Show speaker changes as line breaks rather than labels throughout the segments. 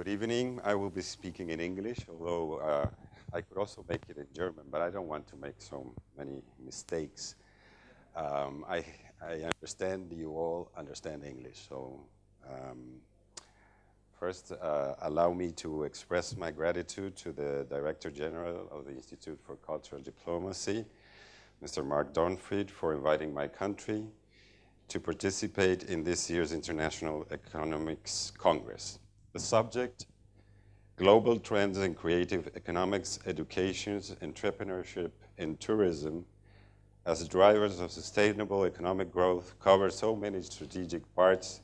evening. I will be speaking in English, although I could also make it in German, but I don't want to make so many mistakes. I understand you all understand English, so first allow me to express my gratitude to the Director General of the Institute for Cultural Diplomacy, Mr. Mark Dornfried, for inviting my country to participate in this year's International Economics Congress. The subject, Global Trends in Creative Economics, Education, Entrepreneurship, and Tourism as drivers of sustainable economic growth, covers so many strategic parts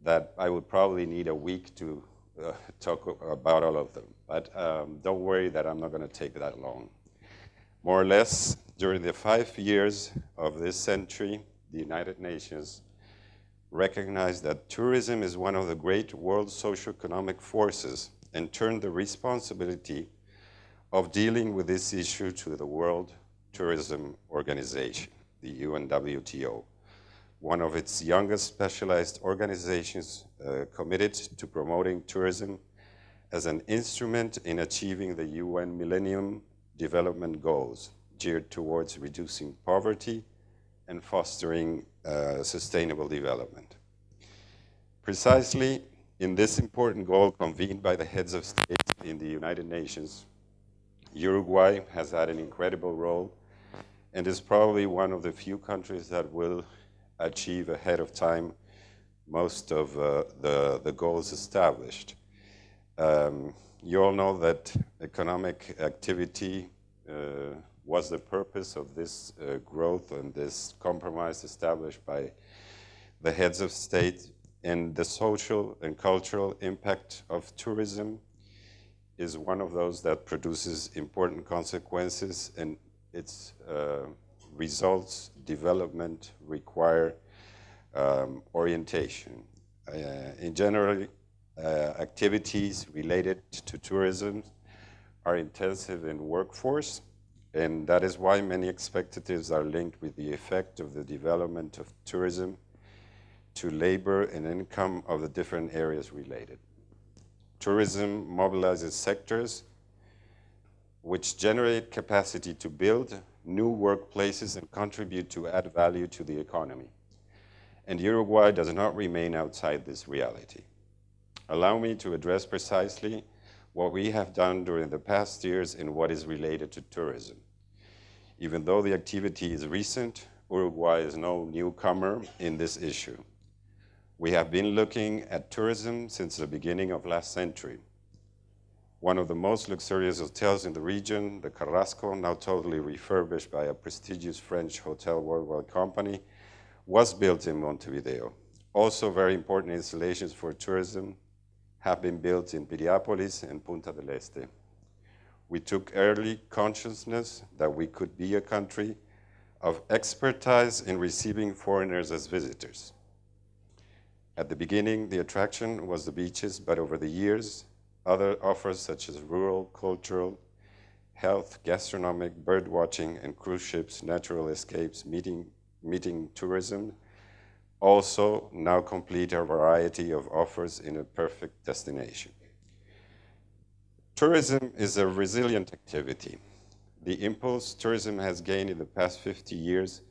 that I would probably need a week to talk about all of them. But don't worry that I'm not going to take that long. More or less, during the 5 years of this century, the United Nations recognized that tourism is one of the great world socioeconomic forces and turned the responsibility of dealing with this issue to the World Tourism Organization, the UNWTO, one of its youngest specialized organizations committed to promoting tourism as an instrument in achieving the UN Millennium Development Goals geared towards reducing poverty and fostering sustainable development. Precisely in this important goal convened by the heads of state in the United Nations, Uruguay has had an incredible role and is probably one of the few countries that will achieve ahead of time most of the goals established. You all know that economic activity was the purpose of this growth and this compromise established by the heads of state, and the social and cultural impact of tourism is one of those that produces important consequences, and its results, development require orientation. In general, activities related to tourism are intensive in workforce, and that is why many expectatives are linked with the effect of the development of tourism to labor and income of the different areas related. Tourism mobilizes sectors which generate capacity to build new workplaces and contribute to add value to the economy. And Uruguay does not remain outside this reality. Allow me to address precisely what we have done during the past years in what is related to tourism. Even though the activity is recent, Uruguay is no newcomer in this issue. We have been looking at tourism since the beginning of last century. One of the most luxurious hotels in the region, the Carrasco, now totally refurbished by a prestigious French hotel worldwide company, was built in Montevideo. Also very important installations for tourism have been built in Piriápolis and Punta del Este. We took early consciousness that we could be a country of expertise in receiving foreigners as visitors. At the beginning, the attraction was the beaches, but over the years, other offers such as rural, cultural, health, gastronomic, bird watching, and cruise ships, natural escapes, meeting tourism, also now complete a variety of offers in a perfect destination. Tourism is a resilient activity. The impulse tourism has gained in the past 50 years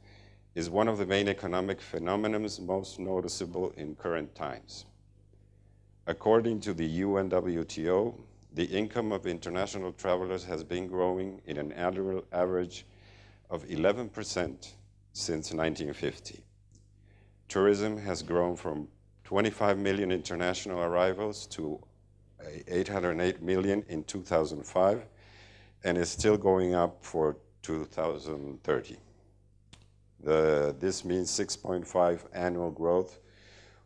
is one of the main economic phenomena most noticeable in current times. According to the UNWTO, the income of international travelers has been growing in an annual average of 11% since 1950. Tourism has grown from 25 million international arrivals to 808 million in 2005, and is still going up for 2030. This means 6.5 annual growth,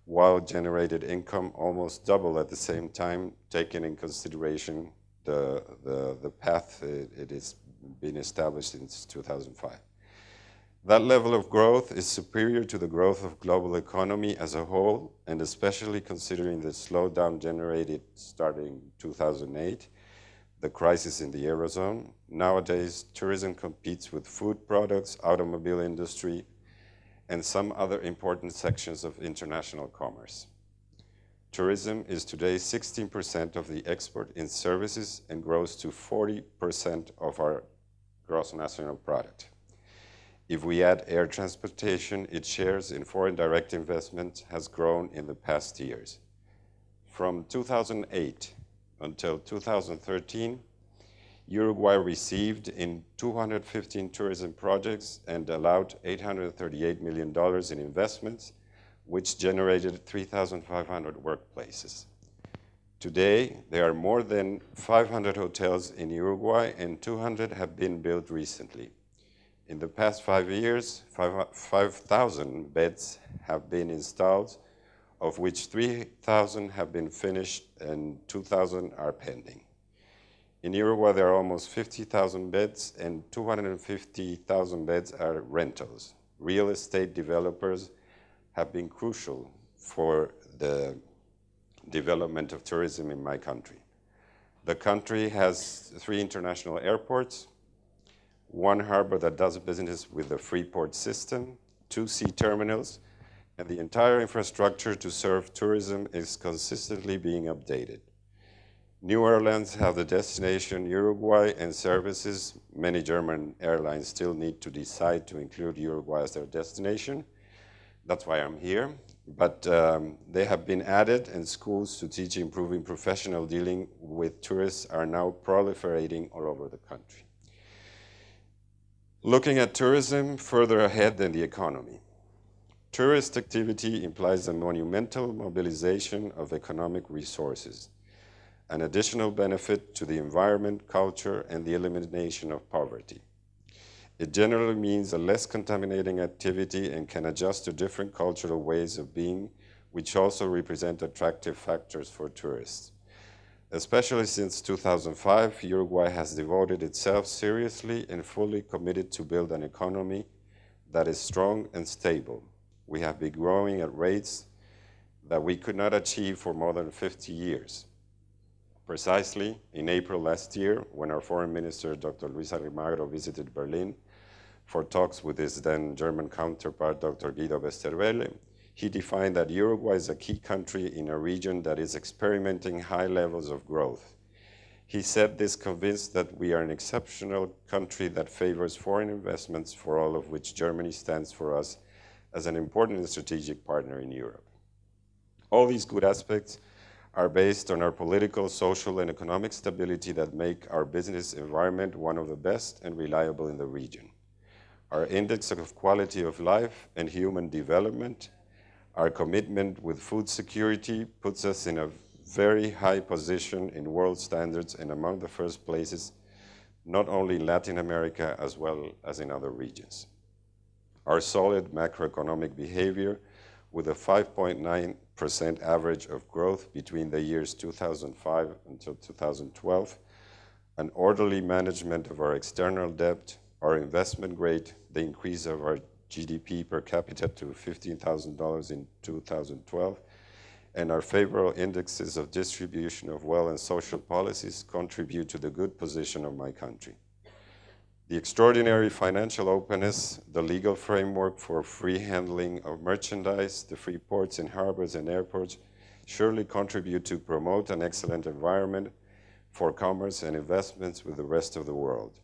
while generated income almost double at the same time, taking in consideration the path it has been established since 2005. That level of growth is superior to the growth of global economy as a whole, and especially considering the slowdown generated starting 2008, the crisis in the Eurozone. Nowadays, tourism competes with food products, automobile industry, and some other important sections of international commerce. Tourism is today 16% of the export in services and grows to 40% of our gross national product. If we add air transportation, its shares in foreign direct investment has grown in the past years. From 2008 until 2013, Uruguay received in 215 tourism projects and allowed $838 million in investments, which generated 3,500 workplaces. Today, there are more than 500 hotels in Uruguay, and 200 have been built recently. In the past 5 years, 5,000 beds have been installed, of which 3,000 have been finished and 2,000 are pending. In Uruguay, there are almost 50,000 beds, and 250,000 beds are rentals. Real estate developers have been crucial for the development of tourism in my country. The country has 3 international airports, 1 harbor that does business with the free port system, 2 sea terminals, and the entire infrastructure to serve tourism is consistently being updated. New airlines have the destination Uruguay and services. Many German airlines still need to decide to include Uruguay as their destination. That's why I'm here. But they have been added, and schools to teach improving professional dealing with tourists are now proliferating all over the country. Looking at tourism further ahead than the economy. Tourist activity implies a monumental mobilization of economic resources, an additional benefit to the environment, culture, and the elimination of poverty. It generally means a less contaminating activity and can adjust to different cultural ways of being, which also represent attractive factors for tourists. Especially since 2005, Uruguay has devoted itself seriously and fully committed to build an economy that is strong and stable. We have been growing at rates that we could not achieve for more than 50 years. Precisely, in April last year, when our foreign minister, Dr. Luis Almagro, visited Berlin for talks with his then German counterpart, Dr. Guido Westerwelle, he defined that Uruguay is a key country in a region that is experimenting high levels of growth. He said this convinced that we are an exceptional country that favors foreign investments, for all of which Germany stands for us as an important and strategic partner in Europe. All these good aspects are based on our political, social, and economic stability that make our business environment one of the best and reliable in the region. Our index of quality of life and human development, our commitment with food security puts us in a very high position in world standards and among the first places, not only in Latin America as well as in other regions. Our solid macroeconomic behavior, with a 5.9% average of growth between the years 2005 until 2012, an orderly management of our external debt, our investment grade, the increase of our GDP per capita to $15,000 in 2012, and our favorable indexes of distribution of wealth and social policies contribute to the good position of my country. The extraordinary financial openness, the legal framework for free handling of merchandise, the free ports and harbors and airports surely contribute to promote an excellent environment for commerce and investments with the rest of the world.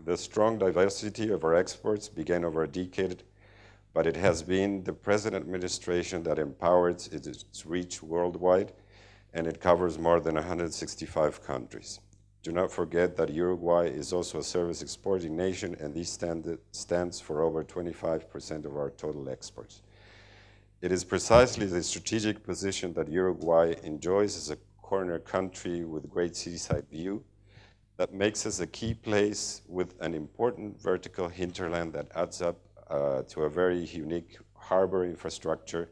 The strong diversity of our exports began over a decade, but it has been the present administration that empowers its reach worldwide, and it covers more than 165 countries. Do not forget that Uruguay is also a service exporting nation, and this stands for over 25% of our total exports. It is precisely the strategic position that Uruguay enjoys as a corner country with great seaside view that makes us a key place with an important vertical hinterland that adds up to a very unique harbor infrastructure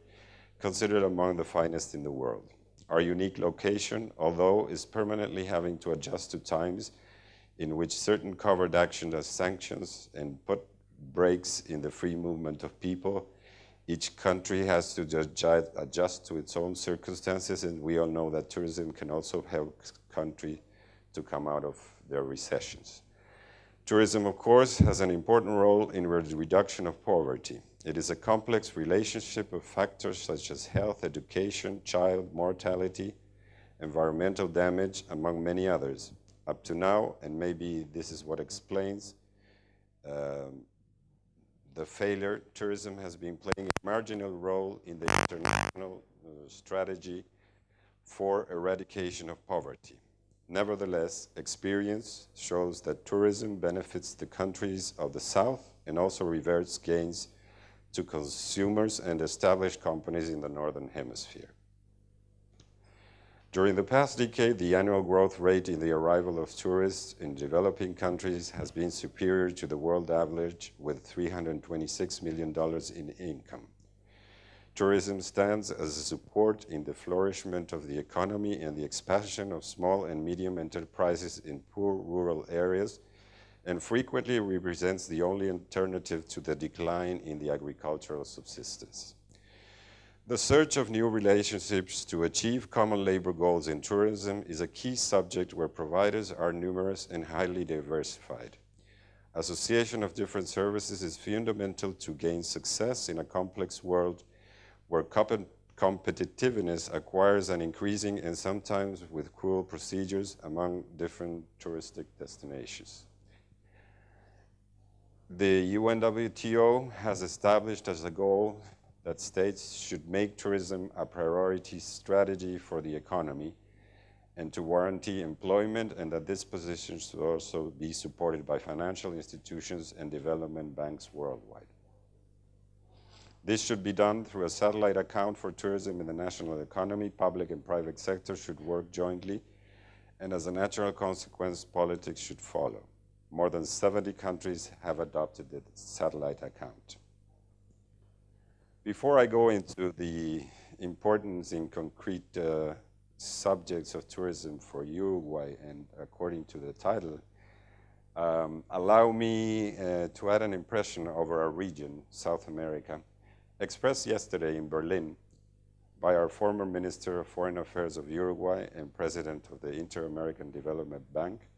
considered among the finest in the world. Our unique location, although, is permanently having to adjust to times in which certain covert action as sanctions and put brakes in the free movement of people. Each country has to adjust to its own circumstances, and we all know that tourism can also help country to come out of their recessions. Tourism, of course, has an important role in the reduction of poverty. It is a complex relationship of factors such as health, education, child mortality, environmental damage, among many others. Up to now, and maybe this is what explains the failure, tourism has been playing a marginal role in the international strategy for eradication of poverty. Nevertheless, experience shows that tourism benefits the countries of the South and also reverts gains to consumers and established companies in the Northern Hemisphere. During the past decade, the annual growth rate in the arrival of tourists in developing countries has been superior to the world average, with $326 million in income. Tourism stands as a support in the flourishment of the economy and the expansion of small and medium enterprises in poor rural areas, and frequently represents the only alternative to the decline in the agricultural subsistence. The search of new relationships to achieve common labor goals in tourism is a key subject where providers are numerous and highly diversified. Association of different services is fundamental to gain success in a complex world where competitiveness acquires an increasing and sometimes with cruel procedures among different touristic destinations. The UNWTO has established as a goal that states should make tourism a priority strategy for the economy, and to guarantee employment, and that this position should also be supported by financial institutions and development banks worldwide. This should be done through a satellite account for tourism in the national economy. Public and private sectors should work jointly, and as a natural consequence, politics should follow. More than 70 countries have adopted the satellite account. Before I go into the importance in concrete subjects of tourism for Uruguay, and according to the title, allow me to add an impression over our region, South America, expressed yesterday in Berlin by our former Minister of Foreign Affairs of Uruguay and President of the Inter-American Development Bank,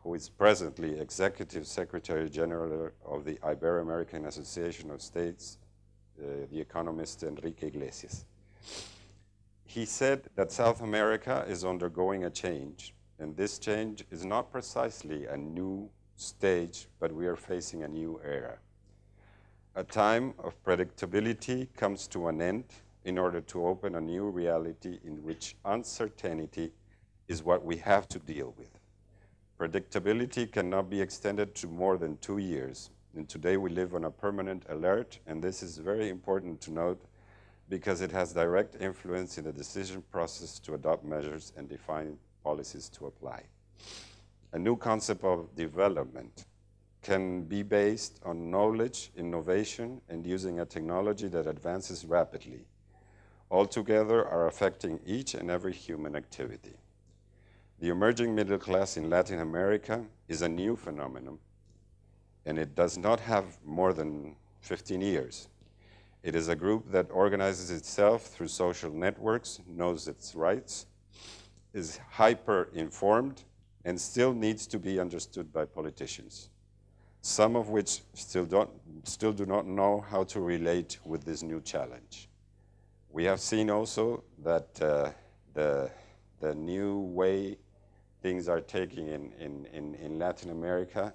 who is presently Executive Secretary General of the Ibero-American Association of States, the economist Enrique Iglesias. He said that South America is undergoing a change, and this change is not precisely a new stage, but we are facing a new era. A time of predictability comes to an end in order to open a new reality in which uncertainty is what we have to deal with. Predictability cannot be extended to more than 2 years, and today we live on a permanent alert, and this is very important to note because it has direct influence in the decision process to adopt measures and define policies to apply. A new concept of development can be based on knowledge, innovation, and using a technology that advances rapidly. Altogether are affecting each and every human activity. The emerging middle class in Latin America is a new phenomenon, and it does not have more than 15 years. It is a group that organizes itself through social networks, knows its rights, is hyper-informed, and still needs to be understood by politicians, some of which still do not know how to relate with this new challenge. We have seen also that the new way things are taking in Latin America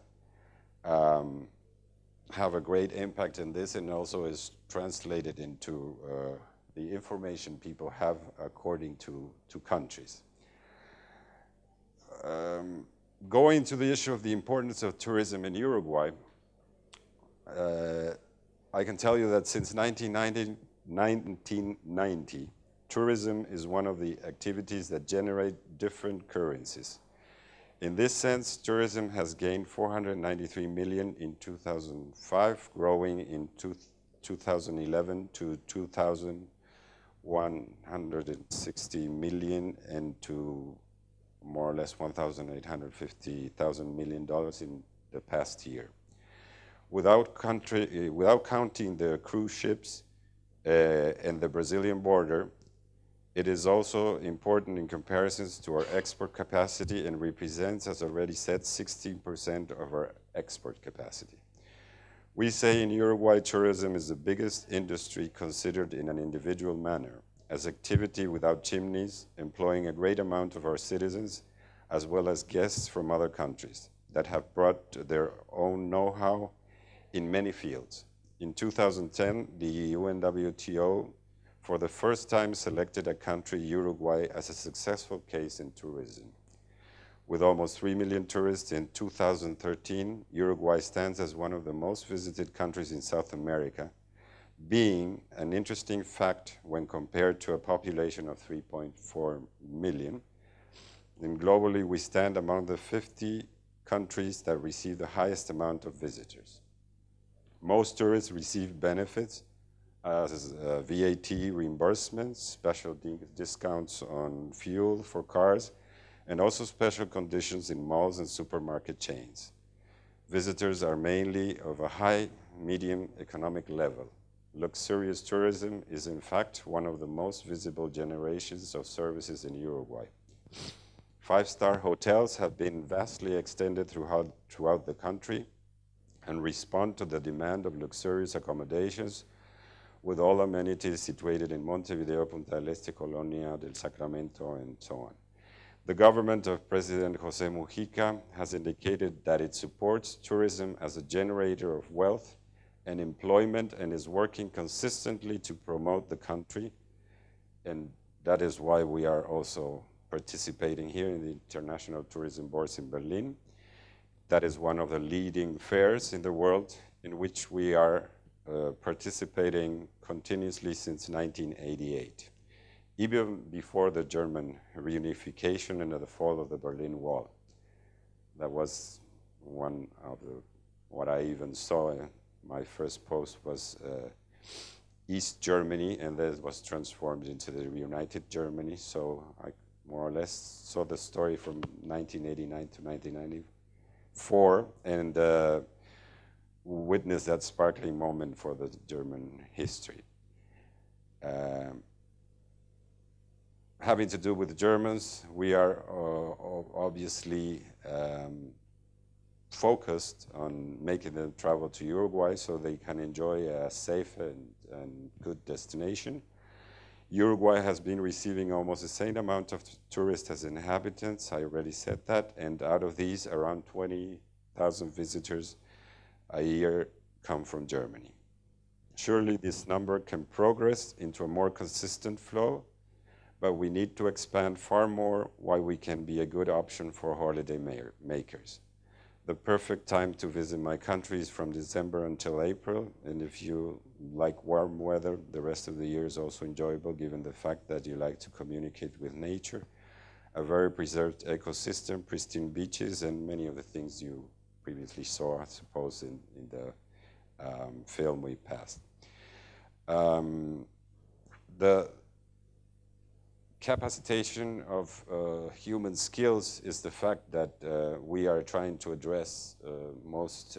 have a great impact in this, and also is translated into the information people have according to countries. Going to the issue of the importance of tourism in Uruguay, I can tell you that since 1990, tourism is one of the activities that generate different currencies. In this sense, tourism has gained 493 million in 2005, growing in 2011 to 2,160 million and to more or less $1,850 million in the past year. Without counting the cruise ships and the Brazilian border, it is also important in comparisons to our export capacity and represents, as already said, 16% of our export capacity. We say in Uruguay, tourism is the biggest industry considered in an individual manner, as activity without chimneys, employing a great amount of our citizens, as well as guests from other countries that have brought their own know-how in many fields. In 2010, the UNWTO for the first time selected a country, Uruguay, as a successful case in tourism. With almost 3 million tourists in 2013, Uruguay stands as one of the most visited countries in South America, being an interesting fact when compared to a population of 3.4 million. And globally, we stand among the 50 countries that receive the highest amount of visitors. Most tourists receive benefits as VAT reimbursements, special discounts on fuel for cars, and also special conditions in malls and supermarket chains. Visitors are mainly of a high, medium economic level. Luxurious tourism is in fact one of the most visible generations of services in Uruguay. Five-star hotels have been vastly extended throughout the country and respond to the demand of luxurious accommodations with all amenities situated in Montevideo, Punta del Este, Colonia del Sacramento, and so on. The government of President Jose Mujica has indicated that it supports tourism as a generator of wealth and employment and is working consistently to promote the country, and that is why we are also participating here in the International Tourism Boards in Berlin. That is one of the leading fairs in the world in which we are participating continuously since 1988, even before the German reunification and the fall of the Berlin Wall. That was one of what I even saw. My first post was East Germany, and that was transformed into the reunited Germany. So I more or less saw the story from 1989 to 1994, and witnessed that sparkling moment for the German history. Having to do with the Germans, we are obviously focused on making them travel to Uruguay so they can enjoy a safe and good destination. Uruguay has been receiving almost the same amount of tourists as inhabitants, I already said that, and out of these, around 20,000 visitors a year come from Germany. Surely this number can progress into a more consistent flow, but we need to expand far more while we can be a good option for holiday makers. The perfect time to visit my country is from December until April, and if you like warm weather, the rest of the year is also enjoyable given the fact that you like to communicate with nature, a very preserved ecosystem, pristine beaches, and many of the things you previously saw, I suppose, in the film we passed. The capacitation of human skills is the fact that we are trying to address most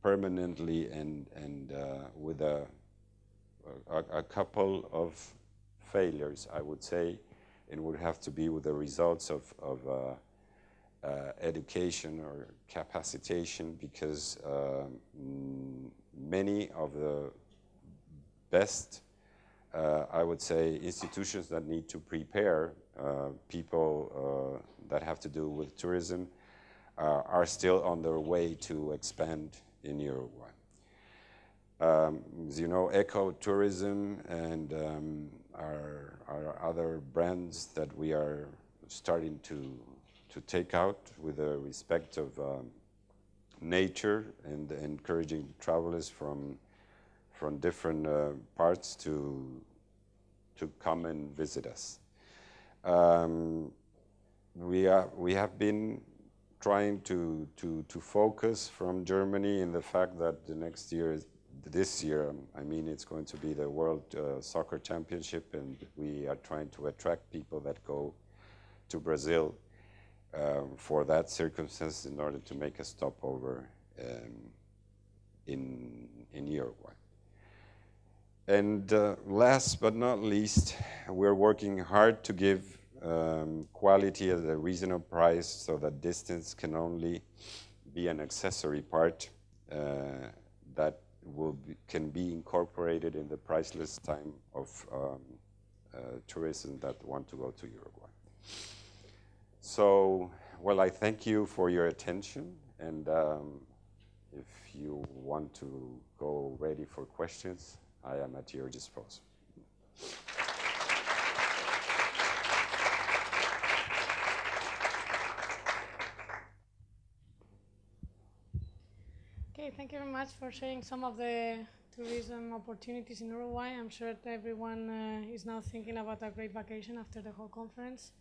permanently and with a couple of failures, I would say, and would have to be with the results of education or capacitation, because many of the best I would say institutions that need to prepare people that have to do with tourism are still on their way to expand in Uruguay. As you know, ecotourism and our other brands that we are starting to take out with the respect of nature and encouraging travelers from different parts to come and visit us. We have been trying to focus from Germany in the fact that this year, I mean, it's going to be the World Soccer Championship, and we are trying to attract people that go to Brazil for that circumstance in order to make a stopover in Uruguay. And last but not least, we're working hard to give quality at a reasonable price so that distance can only be an accessory part that can be incorporated in the priceless time of tourists that want to go to Uruguay. So, well, I thank you for your attention, and if you want to go ready for questions, I am at your disposal.
Okay, thank you very much for sharing some of the tourism opportunities in Uruguay. I'm sure that everyone is now thinking about a great vacation after the whole conference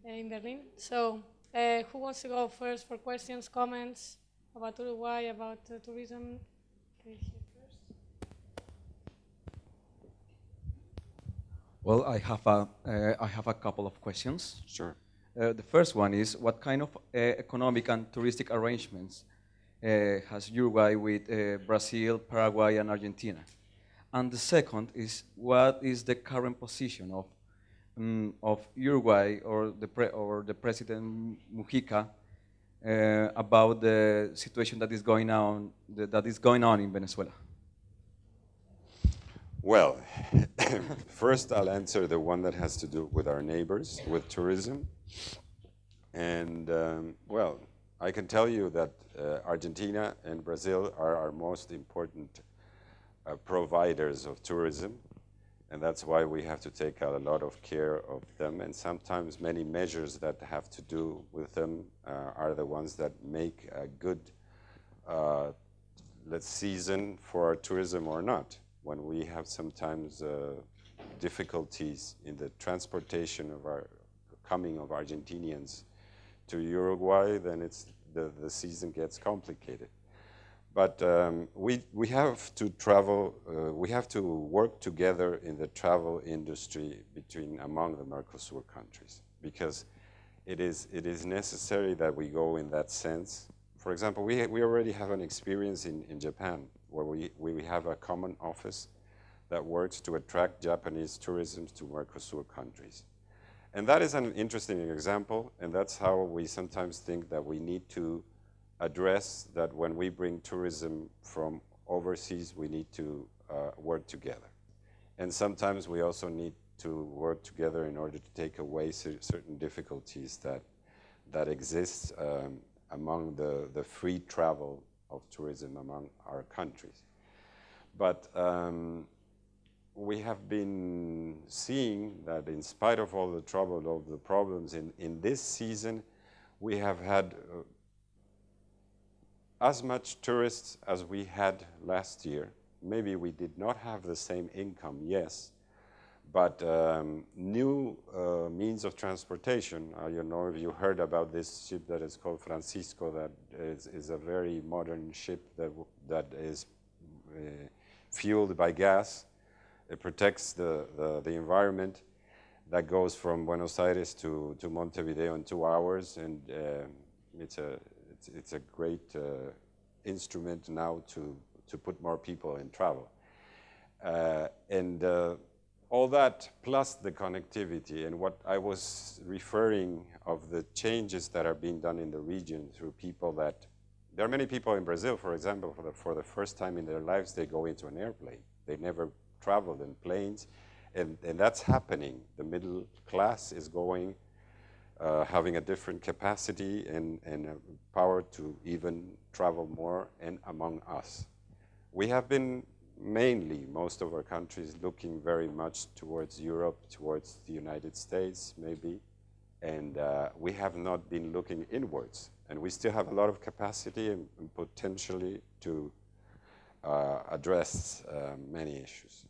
in Berlin. So, who wants to go first for questions, comments about Uruguay, about tourism? Okay, here first.
Well, I have a couple of questions.
Sure.
The first one is, what kind of economic and touristic arrangements has Uruguay with Brazil, Paraguay, and Argentina? And the second is, what is the current position of Uruguay or the President Mujica about the situation that is going on in Venezuela?
Well, first I'll answer the one that has to do with our neighbors, with tourism. And well, I can tell you that Argentina and Brazil are our most important providers of tourism. And that's why we have to take a lot of care of them. And sometimes many measures that have to do with them are the ones that make a good season for our tourism or not. When we have sometimes difficulties in the transportation of our coming of Argentinians to Uruguay, then the season gets complicated. But we have to travel, we have to work together in the travel industry among the Mercosur countries, because it is necessary that we go in that sense. For example, we already have an experience in Japan, where we have a common office that works to attract Japanese tourism to Mercosur countries. And that is an interesting example, and that's how we sometimes think that we need to address that when we bring tourism from overseas, we need to work together. And sometimes we also need to work together in order to take away certain difficulties that exist among the free travel of tourism among our countries. But we have been seeing that in spite of all the trouble, of the problems in this season, we have had as much tourists as we had last year. Maybe we did not have the same income, yes, but new means of transportation. You know, if you heard about this ship that is called Francisco, that is a very modern ship that is fueled by gas. It protects the environment. That goes from Buenos Aires to Montevideo in 2 hours, and it's a great instrument now to put more people in travel. And all that plus the connectivity, and what I was referring of the changes that are being done in the region through people that, there are many people in Brazil, for example, for the first time in their lives, they go into an airplane. They never traveled in planes, and that's happening. The middle class is going, having a different capacity and power to even travel more and among us. We have been mainly, most of our countries, looking very much towards Europe, towards the United States, maybe, and we have not been looking inwards. And we still have a lot of capacity and potentially to address many issues.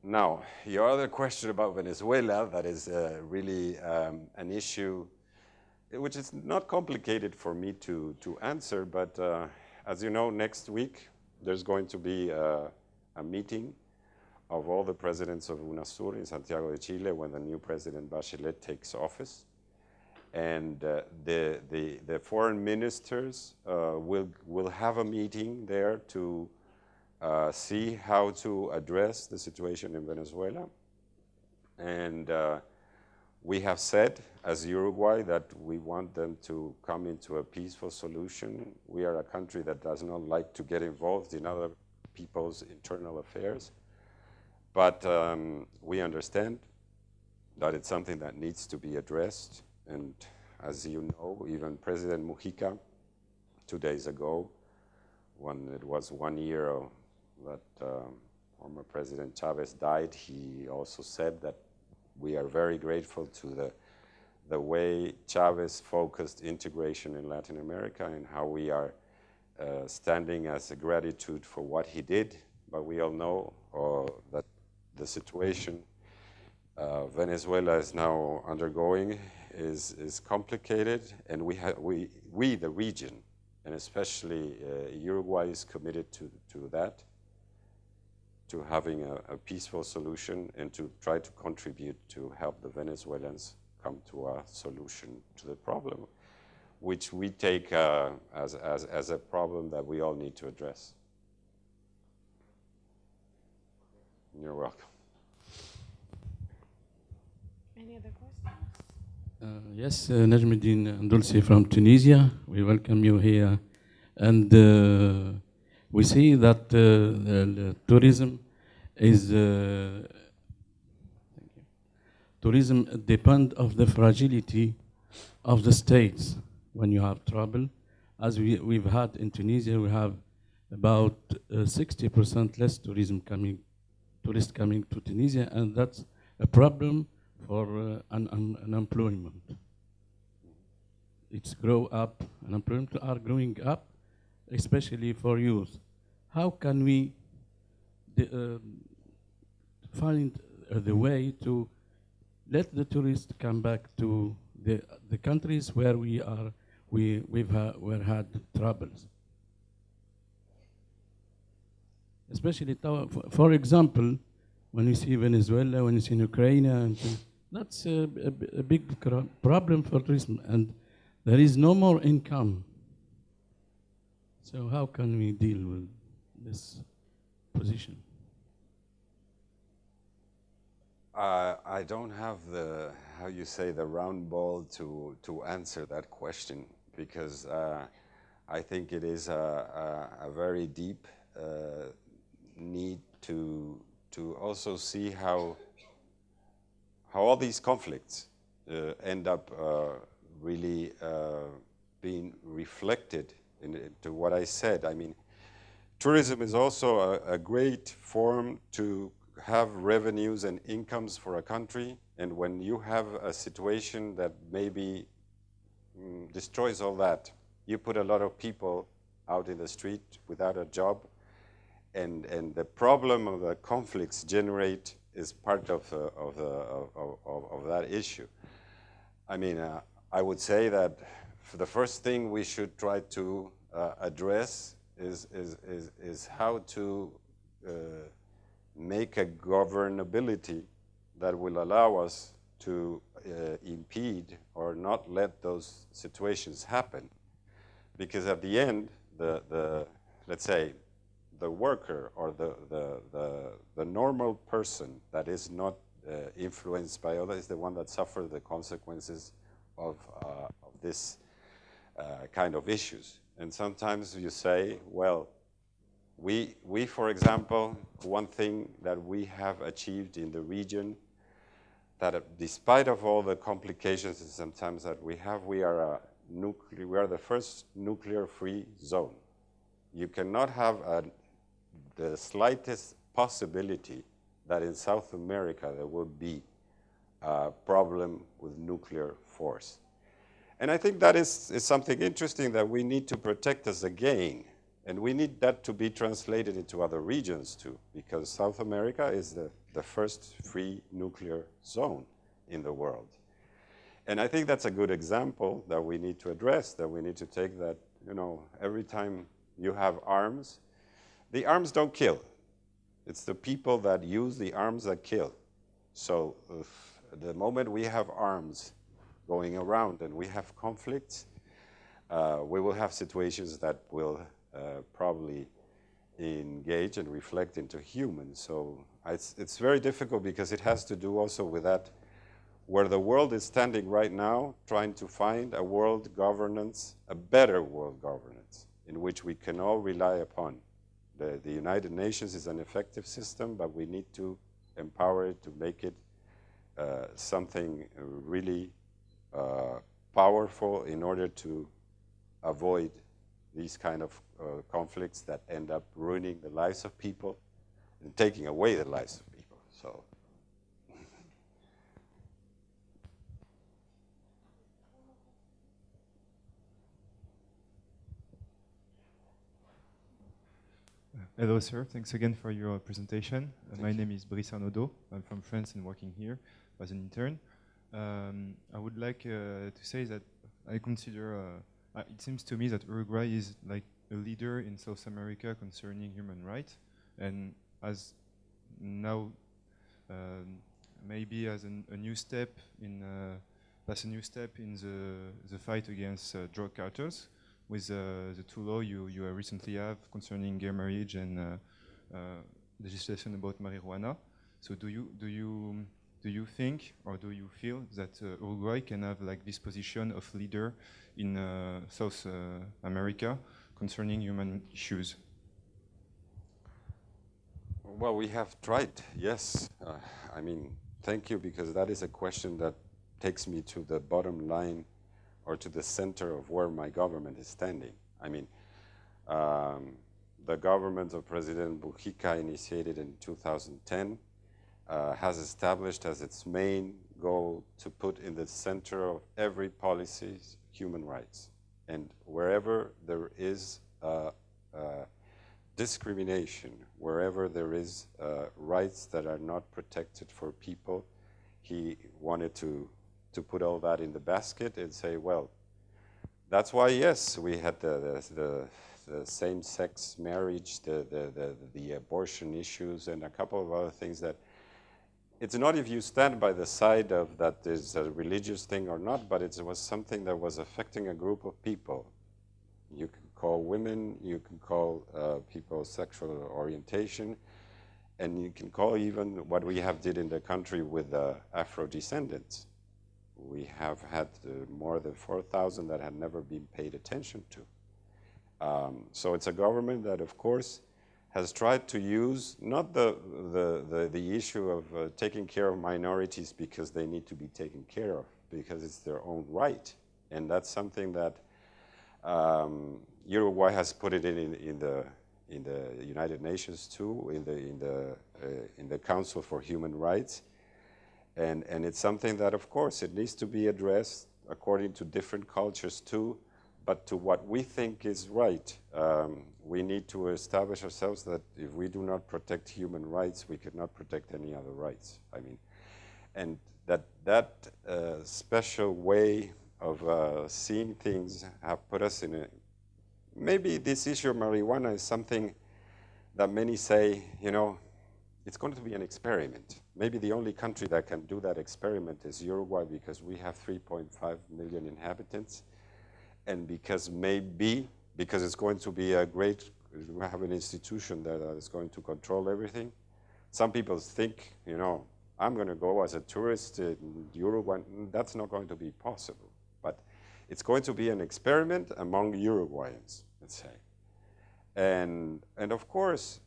Now, your other question about Venezuela, that is really an issue which is not complicated for me to answer, but as you know, next week there's going to be a meeting of all the presidents of UNASUR in Santiago de Chile when the new president Bachelet takes office. And the foreign ministers will have a meeting there to see how to address the situation in Venezuela. And we have said, as Uruguay, that we want them to come into a peaceful solution. We are a country that does not like to get involved in other people's internal affairs. But we understand that it's something that needs to be addressed. And as you know, even President Mujica, 2 days ago, when it was 1 year that former President Chavez died, he also said that we are very grateful to the way Chavez focused integration in Latin America and how we are standing as a gratitude for what he did. But we all know that the situation Venezuela is now undergoing is complicated, and we the region, and especially Uruguay, is committed to that, to having a peaceful solution and to try to contribute to help the Venezuelans come to a solution to the problem, which we take as a problem that we all need to address. You're welcome.
Any other questions?
Yes, Najmuddin Dulce from Tunisia. We welcome you here. And we see that the tourism is tourism depend of the fragility of the states when you have trouble. As we've had in Tunisia, we have about 60% less tourism coming tourists coming to Tunisia, and that's a problem for unemployment. It's grow up, unemployment are growing up, especially for youth. How can we find the way to let the tourists come back to the countries where we've had troubles? Especially, for example, when you see Venezuela, when you see Ukraine, and that's a big problem for tourism, and there is no more income. So how can we deal with this position?
I don't have the, how you say, the round ball to answer that question, because I think it is a very deep need to also see how all these conflicts end up really being reflected into what I said. I mean, tourism is also a great form to have revenues and incomes for a country, and when you have a situation that maybe destroys all that, you put a lot of people out in the street without a job, and the problem of the conflicts generate is part of that issue. I mean, I would say that for the first thing we should try to address is how to make a governability that will allow us to impede or not let those situations happen. Because at the end, let's say, the worker or the normal person that is not influenced by others is the one that suffers the consequences of this kind of issues. And sometimes you say, well, we, for example, one thing that we have achieved in the region, that despite of all the complications and sometimes that we have, we are the first nuclear-free zone. You cannot have the slightest possibility that in South America there will be a problem with nuclear force. And I think that is something interesting that we need to protect as a gain. And we need that to be translated into other regions too, because South America is the first free nuclear zone in the world. And I think that's a good example that we need to address, that we need to take that, you know, every time you have arms, the arms don't kill. It's the people that use the arms that kill. So the moment we have arms going around and we have conflicts, we will have situations that will probably engage and reflect into humans. So it's very difficult because it has to do also with that, where the world is standing right now, trying to find a world governance, a better world governance, in which we can all rely upon. The United Nations is an effective system, but we need to empower it to make it something really powerful in order to avoid these kind of conflicts that end up ruining the lives of people and taking away the lives of people. So.
Hello, sir. Thanks again for your presentation. My name is Brice Arnaudot. I'm from France and working here as an intern. I would like to say that I consider, it seems to me that Uruguay is like a leader in South America concerning human rights, and as now maybe as a new step in the fight against drug cartels, with the two law you recently have concerning gay marriage and legislation about marijuana. So do you think, or do you feel that Uruguay can have like this position of leader in South America concerning human issues?
Well, we have tried, yes. I mean, thank you, because that is a question that takes me to the bottom line or to the center of where my government is standing. I mean, the government of President Mujica initiated in 2010 has established as its main goal to put in the center of every policy human rights. And wherever there is discrimination, wherever there is rights that are not protected for people, he wanted to put all that in the basket and say, well, that's why, yes, we had the same-sex marriage, the abortion issues, and a couple of other things that it's not if you stand by the side of that is a religious thing or not, but it was something that was affecting a group of people. You can call women, you can call people sexual orientation, and you can call even what we have did in the country with Afro-descendants. We have had more than 4,000 that had never been paid attention to. So it's a government that, of course, has tried to use not the issue of taking care of minorities because they need to be taken care of, because it's their own right. And that's something that Uruguay has put it in the United Nations too, in the Council for Human Rights. And it's something that, of course, it needs to be addressed according to different cultures too, but to what we think is right. We need to establish ourselves that if we do not protect human rights, we cannot protect any other rights. I mean, and that special way of seeing things have put us in a, maybe this issue of marijuana is something that many say, you know, it's going to be an experiment. Maybe the only country that can do that experiment is Uruguay, because we have 3.5 million inhabitants, and because it's going to be a great, we have an institution that is going to control everything. Some people think, you know, I'm going to go as a tourist in Uruguay. That's not going to be possible. But it's going to be an experiment among Uruguayans, let's say. And of course,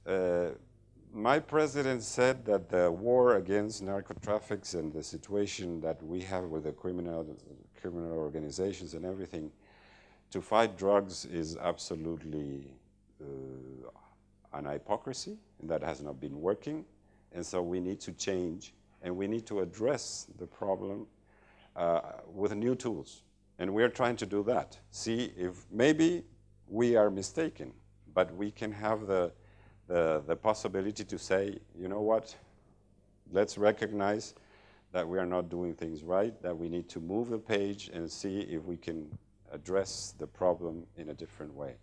my president said that the war against narcotraffics and the situation that we have with the criminal organizations and everything to fight drugs is absolutely an hypocrisy, and that has not been working. And so we need to change, and we need to address the problem with new tools. And we're trying to do that. See if maybe we are mistaken, but we can have the possibility to say, you know what, let's recognize that we are not doing things right, that we need to move the page and see if we can address the problem in a different way.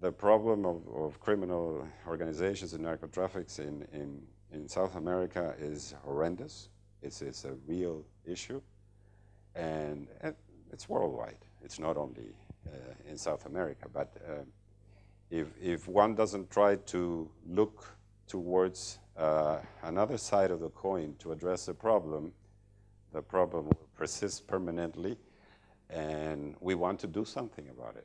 The problem of criminal organizations and narcotraffics in South America is horrendous. It's a real issue, and it's worldwide. It's not only in South America, but if one doesn't try to look towards another side of the coin to address the problem will persist permanently, and we want to do something about it.